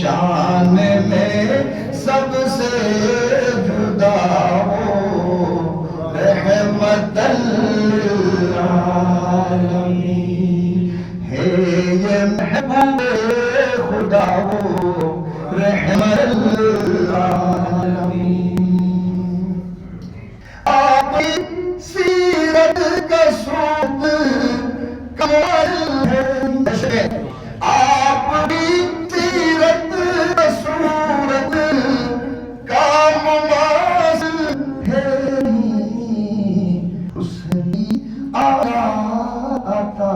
شان میں سب سے جدا ہو رحمت للعالمین ہے یہ محبوب خدا ہو رحمت للعالمین آپ کی سیرت کا سود کمال ہے آپ کی سیرت کا سورت کا مماثل ہے حسنی عطا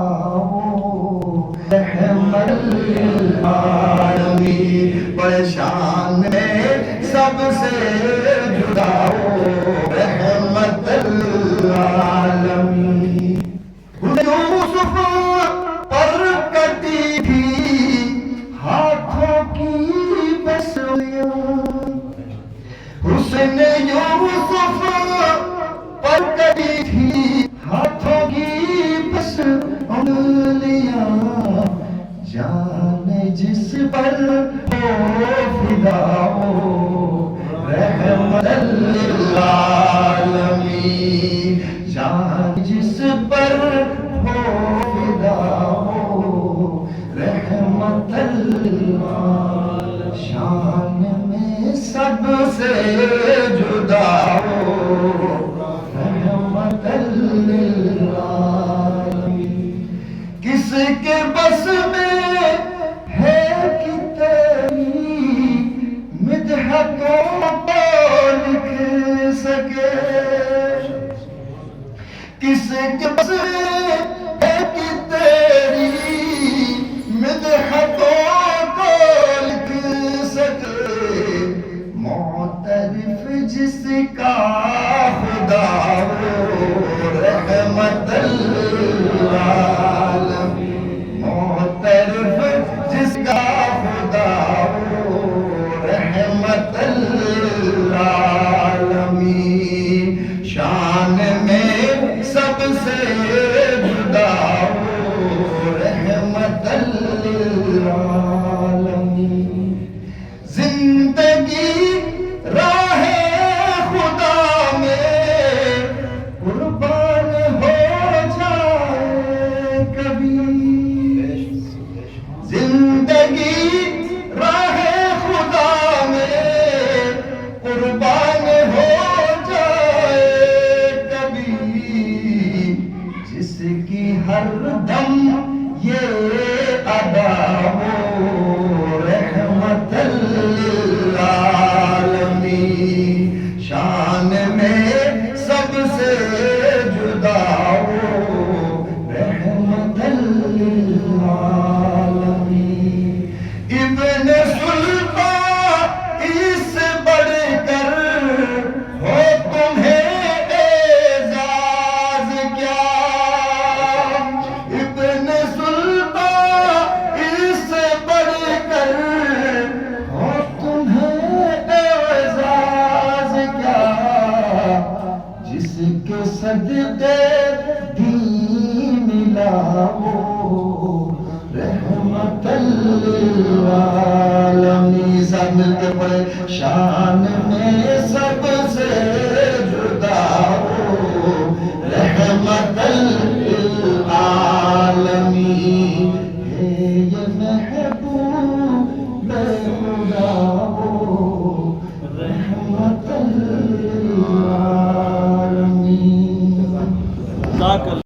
ہو رحمت للعالمین پریشان میں سب سے جدا ہو رحمت للعالمین یوسف پر کٹی تھی ہاتھوں کی بسلیاں حسن یوسف پر کٹی تھی ہاتھوں کی بس انگلیاں جان جس پر ہو فدا ہو رحمت للعالمین جان جس پر ہو فدا ہو رحمت للعالمین شان میں سب سے جدا ہو رحمت للعالمین کس کے بس میں ہے کہ تیری مدحتوں کو لکھ سکے کس کے بس میں ہے کہ تیری مدحتوں کو لکھ سکے معترف جس کا خدا ہو رحمت للعالمین معترف جس کا خدا ہو رحمت للعالمین شان میں سب سے جدا ہو رحمت للعالمین زندگی راہ خدا میں قربان ہو جائے کبھی زندگی راہ خدا میں قربان ہو جائے کبھی جس کی ہر دم یہ ادا ہو رحمت للعالمین شان میں سب سے جدا ہو رحمت للعالمین ابن سلطان اس بڑھ کر ہو تمہیں اعزاز کیا ابن سلطان اس بڑھ کر ہو تمہیں اعزاز کیا جس کے صدقے دین ملا ہو رحمت للعالمین سب مل کے پڑھے شان میں سب